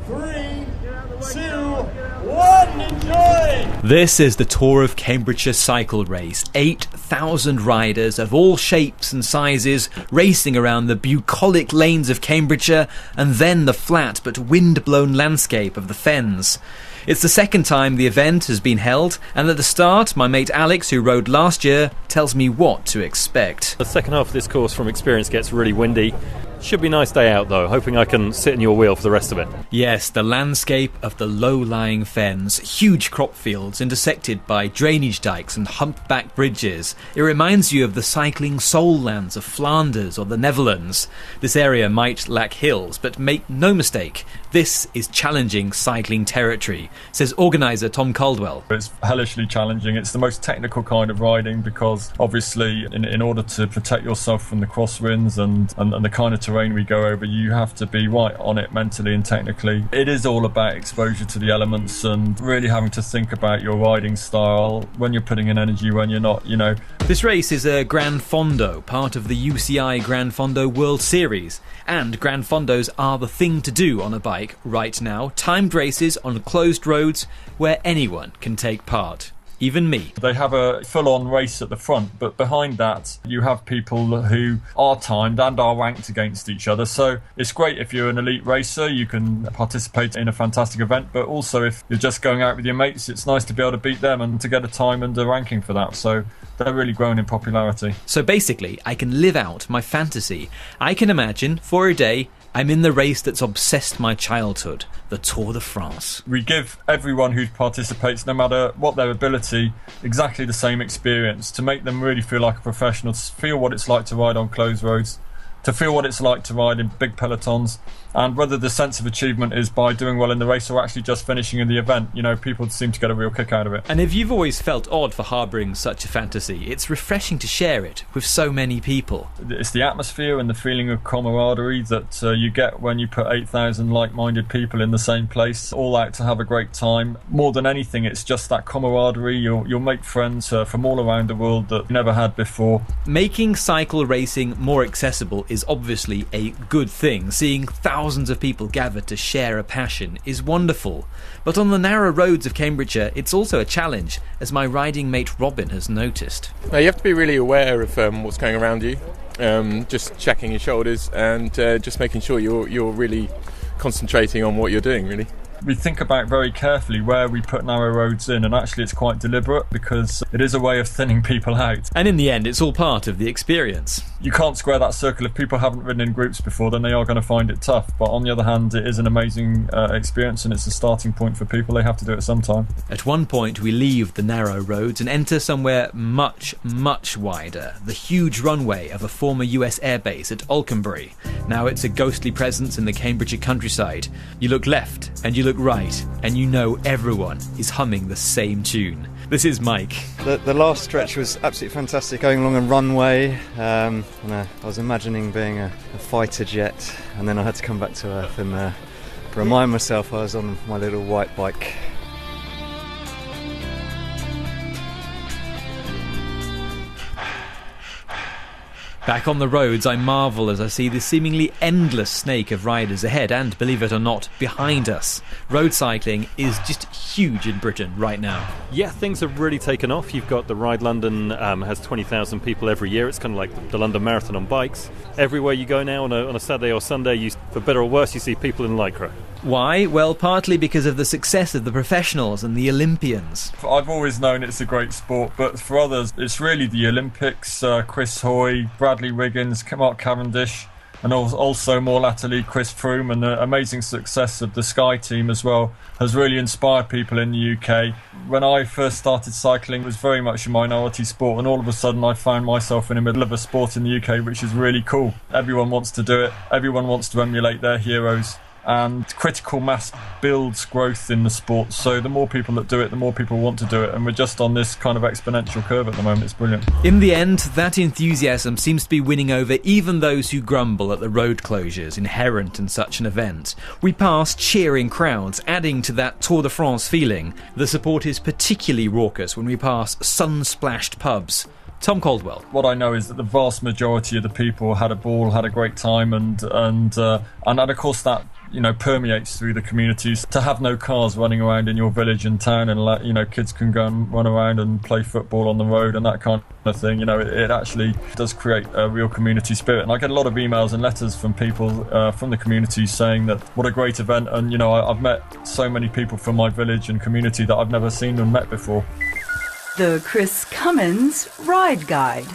3, 2, 1, enjoy! This is the Tour of Cambridgeshire cycle race. 8,000 riders of all shapes and sizes racing around the bucolic lanes of Cambridgeshire and then the flat but wind-blown landscape of the Fens. It's the second time the event has been held, and at the start, my mate Alex, who rode last year, tells me what to expect. The second half of this course, from experience, gets really windy. Should be a nice day out though, hoping I can sit in your wheel for the rest of it. Yes, the landscape of the low-lying fens, huge crop fields intersected by drainage dikes and humpback bridges. It reminds you of the cycling soul lands of Flanders or the Netherlands. This area might lack hills, but make no mistake, this is challenging cycling territory, says organiser Tom Caldwell. It's hellishly challenging. It's the most technical kind of riding because obviously in order to protect yourself from the crosswinds and the kind of terrain we go over, you have to be right on it mentally and technically. It is all about exposure to the elements and really having to think about your riding style when you're putting in energy, when you're not, This race is a Grand Fondo, part of the UCI Grand Fondo World Series. And Grand Fondos are the thing to do on a bike right now. Timed races on closed roads where anyone can take part. Even me. They have a full-on race at the front, but behind that you have people who are timed and are ranked against each other. So it's great if you're an elite racer, you can participate in a fantastic event, but also if you're just going out with your mates, it's nice to be able to beat them and to get a time and a ranking for that. So they're really growing in popularity. So basically, I can live out my fantasy. I can imagine, for a day, I'm in the race that's obsessed my childhood, the Tour de France. We give everyone who participates, no matter what their ability, exactly the same experience to make them really feel like a professional, to feel what it's like to ride on closed roads, to feel what it's like to ride in big pelotons, and whether the sense of achievement is by doing well in the race or actually just finishing in the event. People seem to get a real kick out of it. And if you've always felt odd for harbouring such a fantasy, it's refreshing to share it with so many people. It's the atmosphere and the feeling of camaraderie that you get when you put 8,000 like-minded people in the same place, all out to have a great time. More than anything, it's just that camaraderie. You'll make friends from all around the world that you never had before. Making cycle racing more accessible is obviously a good thing. Seeing thousands of people gathered to share a passion is wonderful. But on the narrow roads of Cambridgeshire, it's also a challenge, as my riding mate Robin has noticed. You have to be really aware of what's going around you, just checking your shoulders and just making sure you're really concentrating on what you're doing, really. We think about very carefully where we put narrow roads in, and actually it's quite deliberate because it is a way of thinning people out. And in the end, it's all part of the experience. You can't square that circle. If people haven't ridden in groups before, then they are going to find it tough. But on the other hand, it is an amazing experience, and it's a starting point for people. They have to do it sometime. At one point, we leave the narrow roads and enter somewhere much, much wider. The huge runway of a former US airbase at Alconbury. Now it's a ghostly presence in the Cambridgeshire countryside. You look left and you look right, and you know everyone is humming the same tune. This is Mike. The last stretch was absolutely fantastic, going along a runway, and I was imagining being a fighter jet, and then I had to come back to earth and remind myself I was on my little white bike. Back on the roads, I marvel as I see the seemingly endless snake of riders ahead and, believe it or not, behind us. Road cycling is just huge in Britain right now. Yeah, things have really taken off. You've got the Ride London has 20,000 people every year. It's kind of like the London Marathon on bikes. Everywhere you go now on a Saturday or Sunday, for better or worse, you see people in Lycra. Why? Well, partly because of the success of the professionals and the Olympians. I've always known it's a great sport, but for others, it's really the Olympics. Chris Hoy, Bradley Wiggins, Mark Cavendish, and also more latterly Chris Froome, and the amazing success of the Sky team as well has really inspired people in the UK. When I first started cycling, it was very much a minority sport, and all of a sudden I found myself in the middle of a sport in the UK which is really cool. Everyone wants to do it, everyone wants to emulate their heroes, and critical mass builds growth in the sport. So the more people that do it, the more people want to do it, and we're just on this kind of exponential curve at the moment. It's brilliant. In the end, that enthusiasm seems to be winning over even those who grumble at the road closures inherent in such an event. We pass cheering crowds, adding to that Tour de France feeling. The support is particularly raucous when we pass sun-splashed pubs. Tom Caldwell. What I know is that the vast majority of the people had a ball, had a great time, and of course that permeates through the communities. To have no cars running around in your village and town, and kids can go and run around and play football on the road and that kind of thing, it actually does create a real community spirit. And I get a lot of emails and letters from people from the community saying that what a great event, and I've met so many people from my village and community that I've never seen and met before. The Chris Cummins Ride Guide.